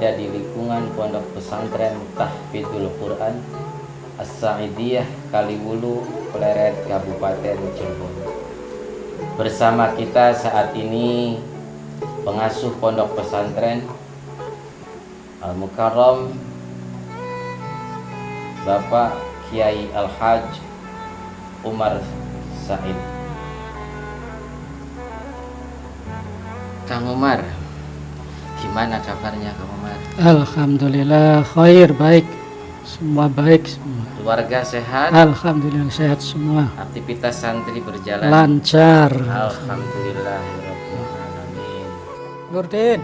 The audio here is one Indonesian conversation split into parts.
berada di lingkungan Pondok Pesantren Tahfidzul Quran As-Sa'idiyah Kaliwulu, Pleret, Kabupaten Cirebon. Bersama kita saat ini pengasuh Pondok Pesantren Al-Mukarram Bapak Kiai Al-Hajj Umar Said. Kang Umar, gimana kabarnya Kang Umar? Alhamdulillah khair, baik. Semua baik semua. Keluarga sehat? Alhamdulillah sehat semua. Aktivitas santri berjalan lancar. Alhamdulillah. Amin. Nurdin.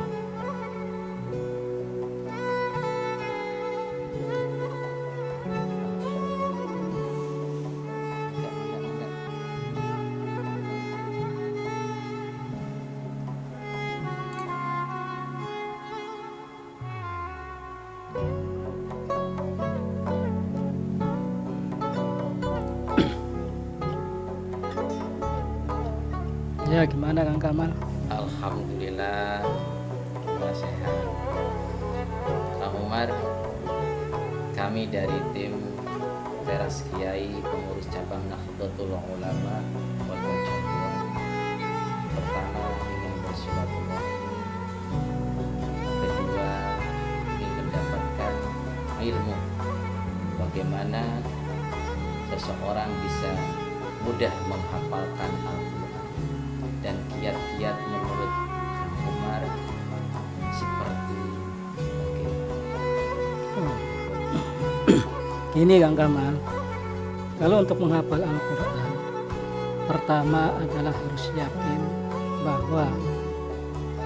Ya, gimana Kang Kamal? Alhamdulillah sehat. Kang Umar, kami dari tim Teras Kiai pengurus cabang Nahdlatul Ulama Kota Cirebon pertama ingin bersilaturahmi, kedua ingin mendapatkan ilmu bagaimana seseorang bisa mudah menghafalkan Al-Quran, dan kiat-kiat menurut Umar seperti Gini Kang Kamal, kalau untuk menghafal Al-Quran, pertama adalah harus yakin bahwa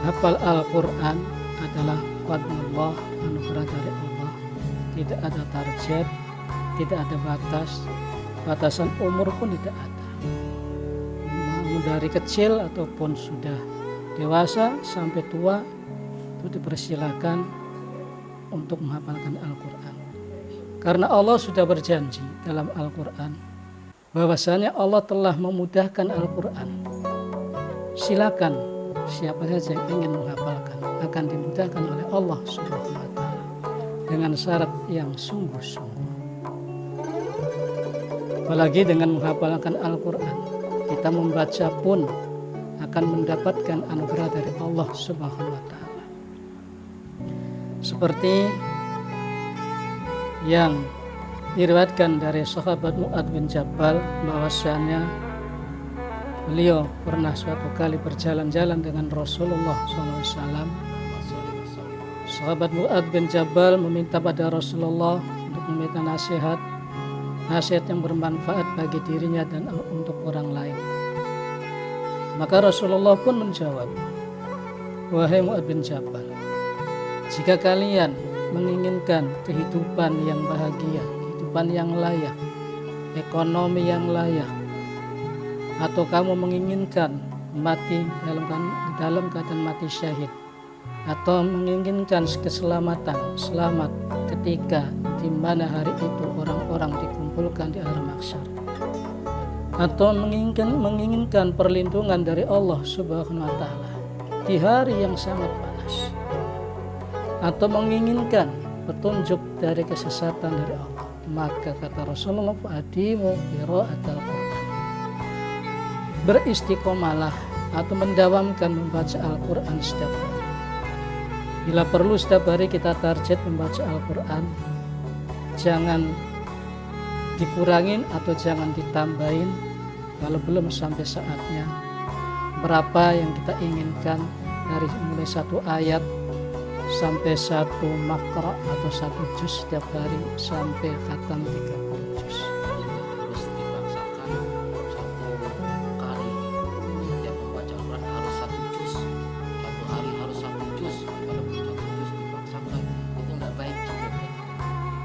hafal Al-Quran adalah fadlullah, anugerah dari Allah. Tidak ada target, tidak ada batasan umur pun tidak ada. Mau dari kecil ataupun sudah dewasa sampai tua itu dipersilakan untuk menghafalkan Al-Quran. Karena Allah sudah berjanji dalam Al-Quran bahwasanya Allah telah memudahkan Al-Quran. Silakan siapa saja yang ingin menghafalkan akan dimudahkan oleh Allah Subhanahu wa Ta'ala dengan syarat yang sungguh-sungguh. Apalagi dengan menghafalkan Al-Quran, kita membaca pun akan mendapatkan anugerah dari Allah Subhanahu wa Ta'ala. Seperti yang diriwayatkan dari sahabat Mu'adz bin Jabal bahwasanya beliau pernah suatu kali berjalan-jalan dengan Rasulullah SAW. Sahabat Mu'adz bin Jabal meminta pada Rasulullah untuk meminta nasihat yang bermanfaat bagi dirinya dan untuk orang lain. Maka Rasulullah pun menjawab, "Wahai Mu'adz bin Jabal, jika kalian menginginkan kehidupan yang bahagia, kehidupan yang layak, ekonomi yang layak, atau kamu menginginkan mati dalam keadaan mati syahid, atau menginginkan keselamatan, selamat ketika di mana hari itu orang-orang dikumpulkan di akhir mahsyar, atau menginginkan perlindungan dari Allah Subhanahu wa Ta'ala di hari yang sangat panas, atau menginginkan petunjuk dari kesesatan dari Allah, maka kata Rasulullah, fa'adimu qira'atal Quran, beristiqomalah atau mendawamkan membaca Al-Quran setiap hari. Bila perlu setiap hari kita target membaca Al-Quran, jangan dikurangin atau jangan ditambahin. Kalau belum sampai saatnya, berapa yang kita inginkan dari mulai satu ayat sampai satu makra atau satu juz setiap hari sampai khatam 30 juz. Terus dipaksakan satu kali setiap membaca Al-Quran harus satu juz, satu hari harus satu juz. Kalau belum satu juz dipaksakan, itu nggak baik juga.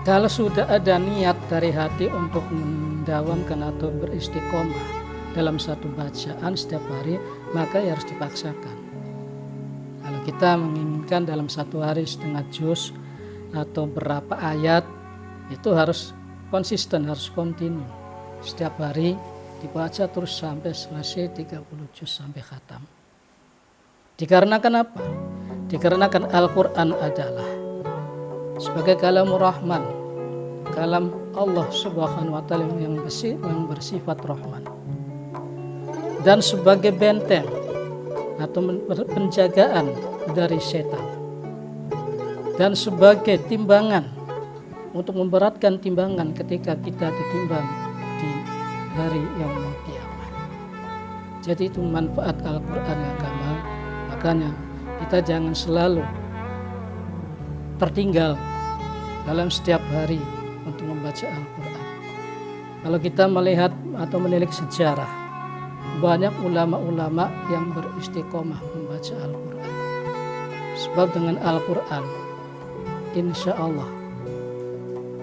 Kalau sudah ada niat dari hati untuk mendawamkan atau beristiqomah dalam satu bacaan setiap hari, maka ya harus dipaksakan. Kalau kita menginginkan dalam satu hari setengah juz atau berapa ayat, itu harus konsisten, harus kontinu. Setiap hari dibaca terus sampai selesai 30 juz sampai khatam. Dikarenakan apa? Dikarenakan Al-Quran adalah sebagai kalamur rahman, kalam Allah Subhanahu wa taala yang bersifat rahman, dan sebagai benteng atau penjagaan dari setan, dan sebagai timbangan untuk memberatkan timbangan ketika kita ditimbang di hari yaumul qiyamah. Jadi itu manfaat Al-Quran yang gamal. Makanya kita jangan selalu tertinggal dalam setiap hari untuk membaca Al-Quran. Kalau kita melihat atau menilik sejarah, banyak ulama-ulama yang beristiqomah membaca Al-Quran. Sebab dengan Al-Quran, insya Allah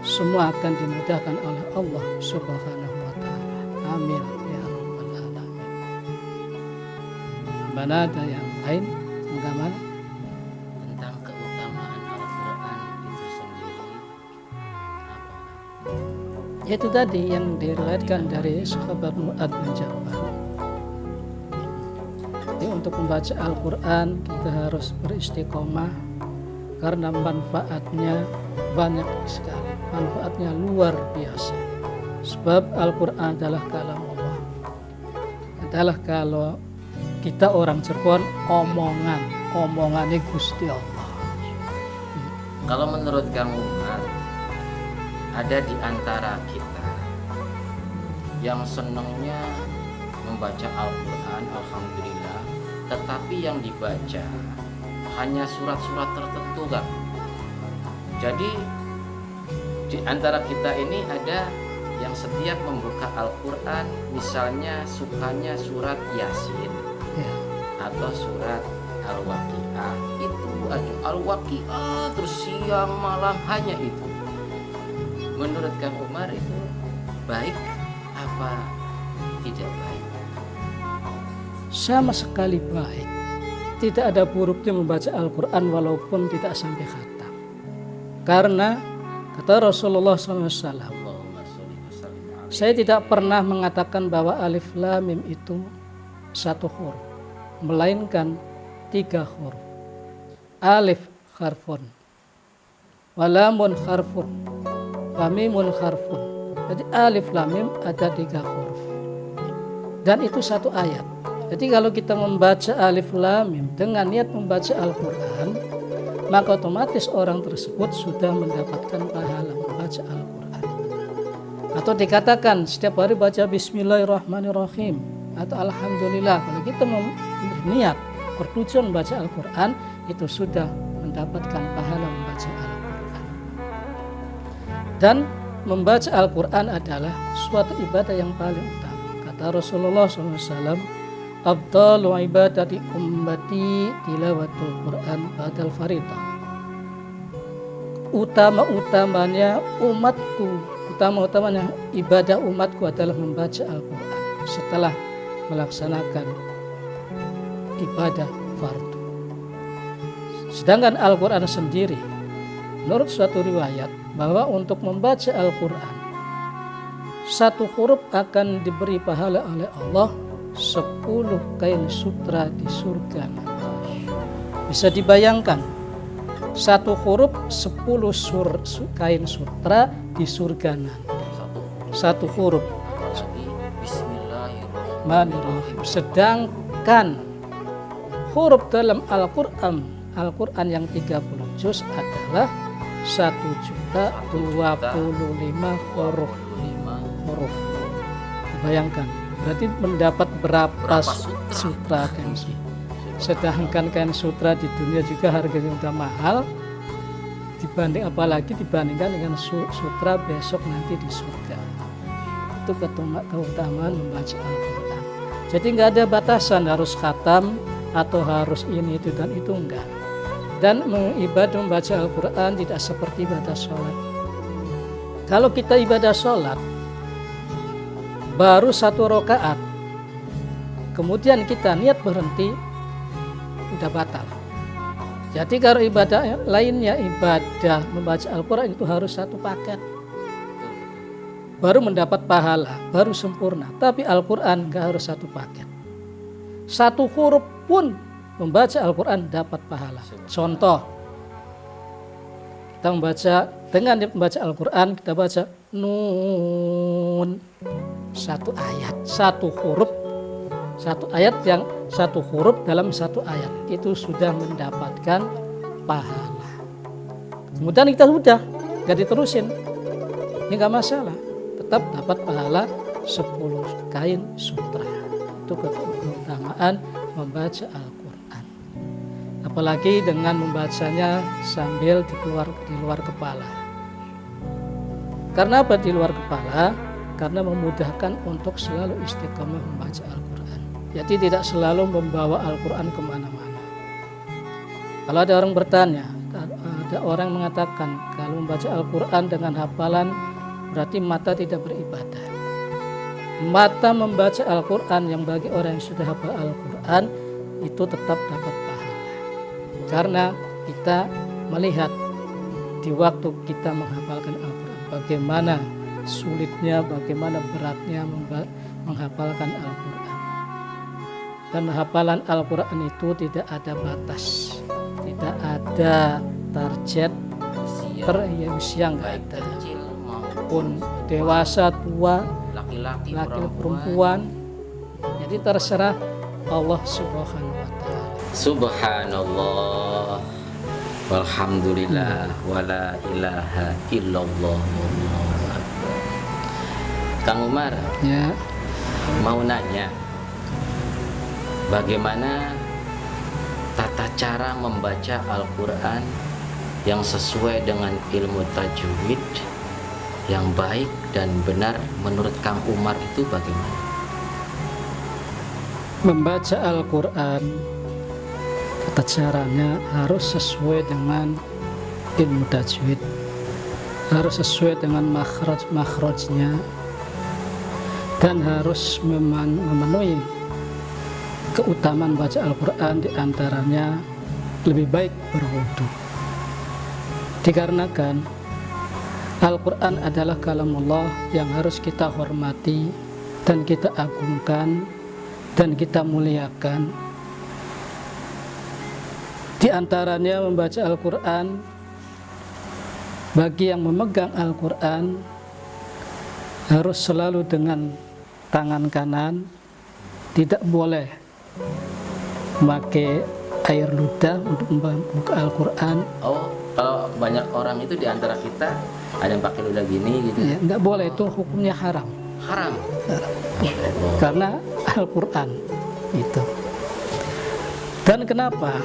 semua akan dimudahkan oleh Allah Subhanahu wa ta'ala. Amin ya rabbal alamin. Mana ada yang lain menggambar Tentang keutamaan Al-Quran itu sendiri apa? yaitu tadi yang diriwayatkan dari sahabat Mu'adz bin Jabal. Jadi untuk membaca Al-Quran kita harus beristiqomah karena manfaatnya banyak sekali. Manfaatnya luar biasa. Sebab Al-Quran adalah kalam Allah. Adalah kalau kita orang Cirebon omongannya Gusti Allah. Kalau menurut Kang Umar, ada di antara kita yang senangnya membaca Al-Quran, alhamdulillah, tetapi yang dibaca hanya surat-surat tertentu kan. Jadi di antara kita ini ada yang setiap membuka Al-Quran misalnya sukanya surat Yasin Ya. atau surat Al-Waqi'ah. Itu aja Al-Waqi'ah terus siang malam hanya itu. Menurut Kang Umar itu baik apa tidak baik? Sama sekali baik. Tidak ada buruknya membaca Al-Quran walaupun tidak sampai khatam. Karena kata Rasulullah SAW, Allahumma sholli wa sallim alaihi. saya tidak pernah mengatakan bahwa alif lam mim itu satu huruf, melainkan 3 huruf. Alif harfun, walamun harfun, wamimun harfun. Jadi alif lam mim ada 3 huruf. Dan itu satu ayat. Jadi kalau kita membaca alif lam mim dengan niat membaca Al-Quran, maka otomatis orang tersebut sudah mendapatkan pahala membaca Al-Quran. Atau dikatakan setiap hari baca Bismillahirrahmanirrahim atau Alhamdulillah. Kalau kita berniat bertujuan membaca Al-Quran, itu sudah mendapatkan pahala membaca Al-Quran. Dan membaca Al-Quran adalah suatu ibadah yang paling utama. Kata Rasulullah SAW, Afdalu ibadati ummati tilawatul Quran ba'dal faridah. Utama-utamanya ibadah umatku adalah membaca Al-Quran setelah melaksanakan ibadah fardu. Sedangkan Al-Quran sendiri, menurut suatu riwayat bahwa untuk membaca Al-Quran, satu huruf akan diberi pahala oleh Allah 10 kain sutra di surga. Bisa dibayangkan, satu huruf 10 kain sutra di surga nanti. Satu huruf. Apalagi Bismillahirrahmanirrahim. Sedangkan huruf dalam Al-Quran yang 30 juz adalah 1.025 huruf. Bayangkan, berarti mendapat berapa sutra kain sutra. Sedangkan kain sutra di dunia juga harganya udah mahal, dibandingkan dengan sutra besok nanti di surga. Itu keutamaan membaca Al-Quran. Jadi nggak ada batasan harus khatam atau harus ini itu dan itu enggak. Dan ibadah membaca Al-Quran tidak seperti ibadah sholat. Kalau kita ibadah sholat baru 1 rakaat, kemudian kita niat berhenti, udah batal. Jadi kalau ibadah lainnya, ibadah membaca Al-Quran itu harus 1 paket, baru mendapat pahala, baru sempurna. Tapi Al-Quran gak harus 1 paket. 1 huruf pun membaca Al-Quran dapat pahala. Contoh, Kita dengan membaca Al-Quran, kita baca Nun, satu ayat, satu ayat yang satu huruf dalam satu ayat itu sudah mendapatkan pahala. Kemudian kita sudah gak diterusin, ini gak masalah, tetap dapat pahala 10 kain sutra. Itu keutamaan membaca Al-Quran, apalagi dengan membacanya sambil di luar kepala. Karena apa di luar kepala? Karena memudahkan untuk selalu istiqomah membaca Al-Quran. Jadi tidak selalu membawa Al-Quran kemana-mana. Kalau ada orang bertanya, ada orang mengatakan kalau membaca Al-Quran dengan hafalan berarti mata tidak beribadah. Mata membaca Al-Quran yang bagi orang yang sudah hafal Al-Quran itu tetap dapat pahala. Karena kita melihat di waktu kita menghafalkan Al-Quran bagaimana sulitnya, bagaimana beratnya menghafalkan Al-Quran. Dan hafalan Al-Quran itu tidak ada batas, tidak ada target usia nggak ada, kecil pun dewasa, tua, laki-laki, perempuan. Jadi terserah Allah Subhanahu wa Ta'ala. Subhanallah, walhamdulillah, wala ilaha illallah. Kang Umar, Ya, mau nanya, bagaimana tata cara membaca Al-Quran yang sesuai dengan ilmu tajwid yang baik dan benar menurut Kang Umar itu bagaimana? membaca Al-Quran tata caranya harus sesuai dengan ilmu tajwid, harus sesuai dengan makhraj-makhrajnya, dan harus memenuhi keutamaan baca Al-Quran, diantaranya lebih baik berwudu. Dikarenakan Al-Quran adalah kalamullah yang harus kita hormati dan kita agungkan dan kita muliakan. Di antaranya membaca Al-Quran, bagi yang memegang Al-Quran harus selalu dengan tangan kanan, tidak boleh memakai air ludah untuk membuka Al-Quran. Oh, kalau banyak orang itu di antara kita ada yang pakai ludah gini gitu. Ya, nggak boleh, itu hukumnya haram. Haram. Karena Al-Quran itu. Dan kenapa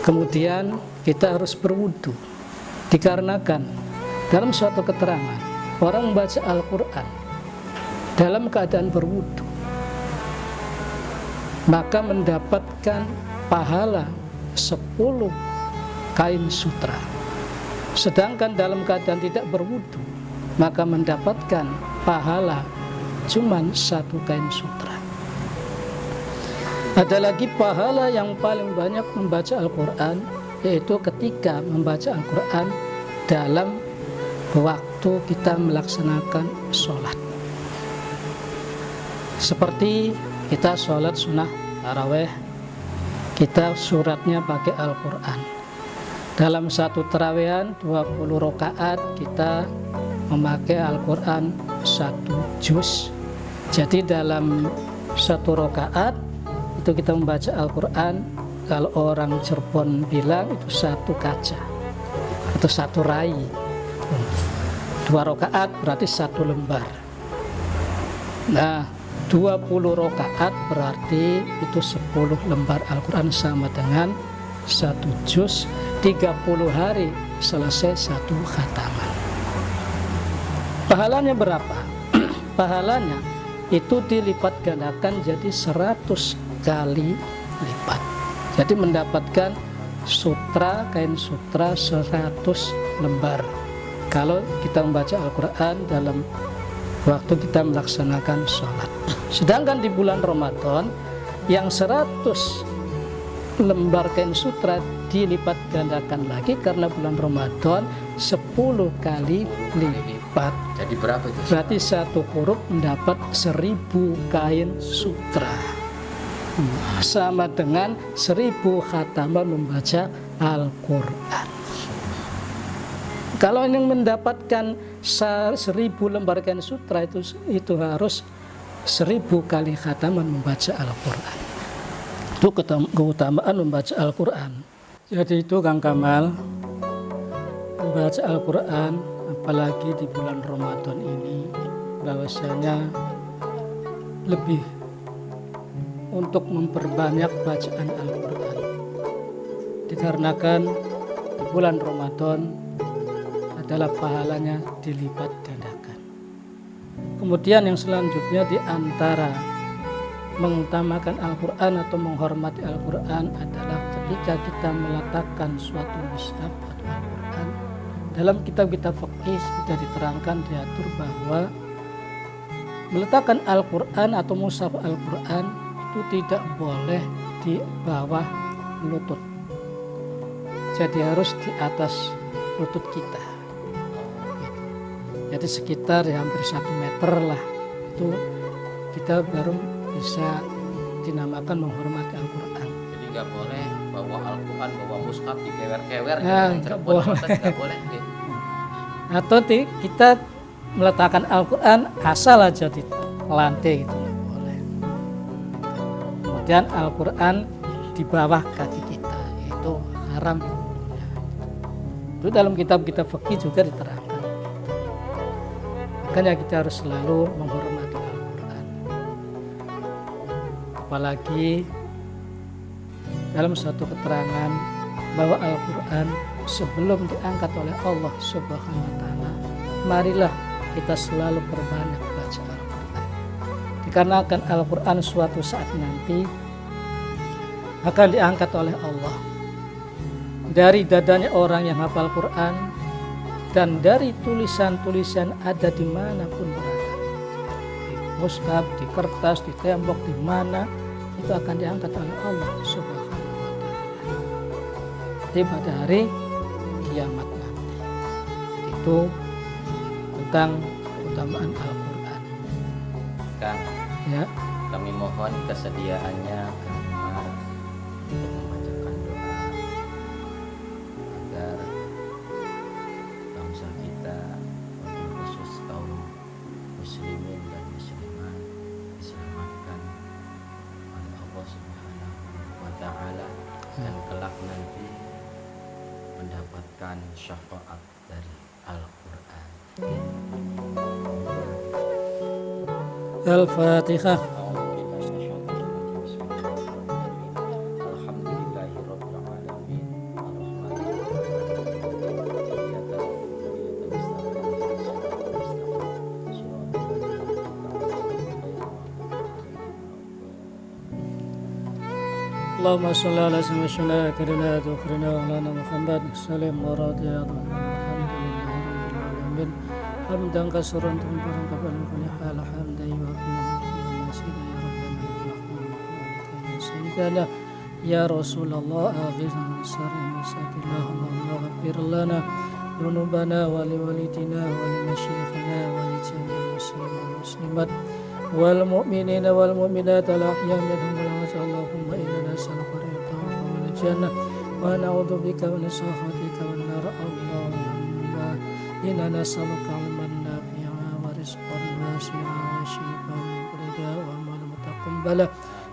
kemudian kita harus berwudu? Dikarenakan dalam suatu keterangan orang membaca Al-Quran dalam keadaan berwudu maka mendapatkan pahala 10 kain sutra. Sedangkan dalam keadaan tidak berwudu maka mendapatkan pahala cuman 1 kain sutra. Ada lagi pahala yang paling banyak membaca Al-Quran, yaitu ketika membaca Al-Quran dalam waktu kita melaksanakan sholat. Seperti kita sholat sunnah taraweh, kita suratnya pakai Al-Quran. Dalam satu tarawehan 20 rakaat kita memakai Al-Quran 1 juz. Jadi dalam 1 rakaat itu kita membaca Al-Quran, kalau orang Cirebon bilang itu 1 kaca atau 1 rai. 2 rakaat berarti 1 lembar. Nah, 20 rakaat berarti itu 10 lembar Al-Quran, sama dengan 1 juz. 30 hari selesai 1 khataman. Pahalanya berapa? Pahalanya itu dilipat gandakan jadi 100 kali lipat. Jadi mendapatkan sutra, kain sutra 100 lembar kalau kita membaca Al-Quran dalam waktu kita melaksanakan sholat. Sedangkan di bulan Ramadan yang 100 lembar kain sutra dilipat gandakan lagi karena bulan Ramadan 10 kali lipat. Jadi berapa itu? Berarti 1 huruf mendapat 1000 kain sutra, sama dengan 1000 khataman membaca Al-Quran. Kalau ingin mendapatkan 1000 lembar kain sutra itu harus 1000 kali khataman membaca Al-Quran. Itu keutamaan membaca Al-Quran. Jadi itu Kang Kamal, membaca Al-Quran apalagi di bulan Ramadan ini bahwasanya lebih untuk memperbanyak bacaan Al-Quran, dikarenakan di bulan Ramadan adalah pahalanya dilipat gandakan. Kemudian yang selanjutnya di antara mengutamakan Al-Quran atau menghormati Al-Quran adalah ketika kita meletakkan suatu mushaf atau Al-Quran. Dalam kitab-kitab fikih sudah diterangkan, diatur bahwa meletakkan Al-Quran atau mushaf Al-Quran itu tidak boleh di bawah lutut, jadi harus di atas lutut kita. Jadi sekitar hampir 1 meter lah, itu kita baru bisa dinamakan menghormati Al-Quran. Jadi nggak boleh bawa Al-Quran, bawa mushaf dikewer-kewer Nah, gitu, nggak nggak boleh gitu. Atau kita meletakkan Al-Quran asal aja di lantai gitu, nggak boleh. Kemudian Al-Quran di bawah kaki kita, itu haram. Itu dalam kitab-kitab fikih juga diterangkan. Makanya kita harus selalu menghormati Al-Quran. Apalagi dalam suatu keterangan bahwa Al-Quran sebelum diangkat oleh Allah Subhanahu wa Ta'ala, marilah kita selalu berbanyak baca Al-Quran. Dikarenakan Al-Quran suatu saat nanti akan diangkat oleh Allah dari dadanya orang yang hafal Quran, dan dari tulisan-tulisan ada dimanapun berada, di mushaf, di kertas, di tembok, di mana itu akan diangkat oleh Allah Subhanahu wa Ta'ala pada hari kiamat nanti. Itu tentang keutamaan Al-Quran. Kang, Ya, kami mohon kesediaannya Kang untuk membacakan doa agar bangsa kita, wabil khusus kaum muslimin dan muslimat, diselamatkan oleh Allah Subhanahu wa Ta'ala dan kelak nanti mendapatkan syafaat dari Al-Quran. Al-Fatihah. Allahumma sholli ala sayyidina karina tukhirina wa lana Muhammad salim wa radiyallahu alhamdulillahi rabbil alamin hamdan kasiran tumbaran kabalan kulli hal hamdan wa ya sayyidina ya Rasulullah aghizna sarri masakinah Allahumma ghafir lana dunubana wa liwalidina wa limasyikhina wa li jami'il muslimin wal muslimat wal mu'minina wal mu'minat al ahya minhum wal amwat Allahumma inna nas'aluka ridha wal jannah wa na'udzu bika min sakhatika wan nar Allahumma inna nas'aluka ilman nafi'a wa rizqan wasi'a wa shifaan min kulli da' wa amalan mutaqabbala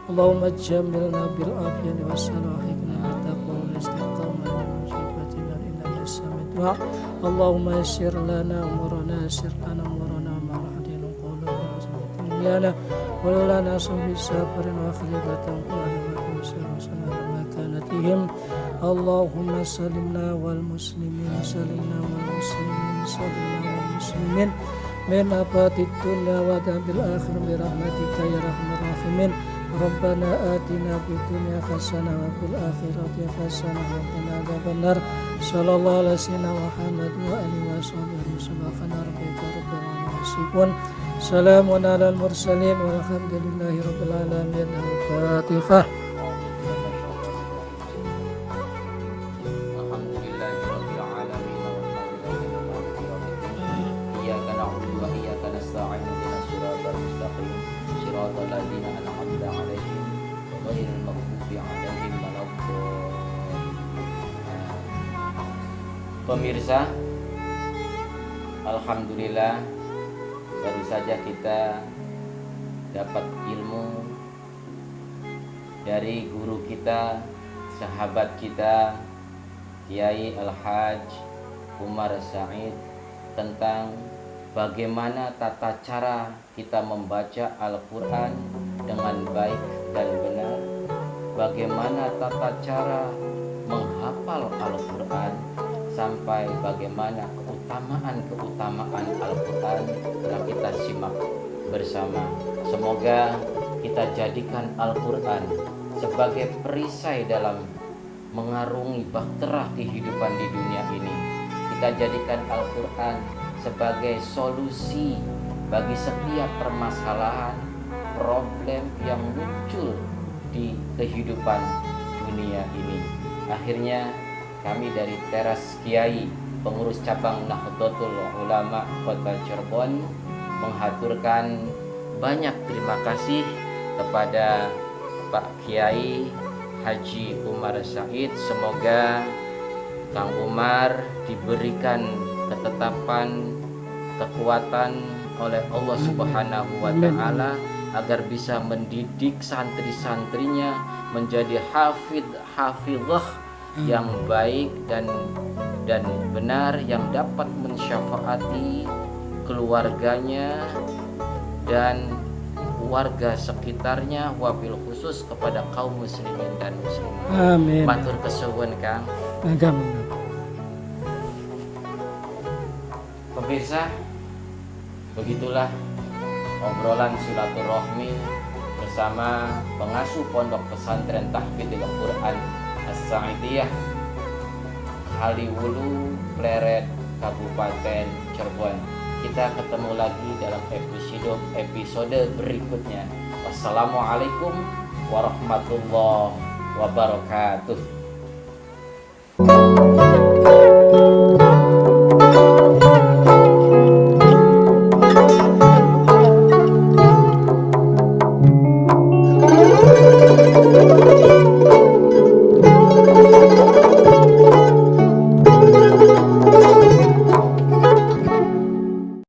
Allahumma jammilna bil afiyati was salahikna bil taqwa wal istiqamah wa musibatina innaka as-sami'ud du'a Allahumma yassir lana umurana yassir lana umurana لنا ولنا صب السافر وخليفة قال وسلم مكانتهم اللهم سلمنا والمسلمين سلمنا والمسلمين سلمنا والمسلمين من آفات الدنيا وعذاب الآخرة برحمتك يا أرحم الراحمين ربنا آتنا في الدنيا حسنة وفي الآخرة حسنة وقنا عذاب النار صلى الله على سيدنا محمد وآله وصحبه سبحان ربك رب العالمين يصفون سلام على المرسلين والحمد لله رب العالمين. الفاتحة. إياك نعبد وإياك نستعين اهدنا الصراط المستقيم صراط الذين أنعمت عليهم غير المغضوب عليهم ولا الضالين. Pemirsa, Alhamdulillah, baru saja kita dapat ilmu dari guru kita, sahabat kita, Kiai Al-Hajj Umar Said, tentang bagaimana tata cara kita membaca Al-Quran dengan baik dan benar, bagaimana tata cara menghafal Al-Quran, sampai bagaimana keutamaan Al-Quran telah kita simak bersama. Semoga kita jadikan Al-Quran sebagai perisai dalam mengarungi bahtera kehidupan di dunia ini. Kita jadikan Al-Quran sebagai solusi bagi setiap permasalahan, problem yang muncul di kehidupan dunia ini. Akhirnya kami dari Teras Kiai, pengurus cabang Nahdlatul Ulama Kota Cirebon, menghaturkan banyak terima kasih kepada Pak Kiai Haji Umar Said. Semoga Kang Umar diberikan ketetapan, kekuatan oleh Allah Subhanahu wa Ta'ala agar bisa mendidik santri-santrinya menjadi hafidhah yang baik dan benar, yang dapat mensyafaati keluarganya dan warga sekitarnya, wabil khusus kepada kaum muslimin dan muslimat. Amin. Matur kesuwun Kang. Pemirsa, begitulah obrolan silaturahmi bersama pengasuh Pondok Pesantren Tahfidzul Quran As-Sa'idiyah Kaliwulu, Pleret, Kabupaten Cirebon. Kita ketemu lagi dalam episode berikutnya. Wassalamualaikum warahmatullahi wabarakatuh.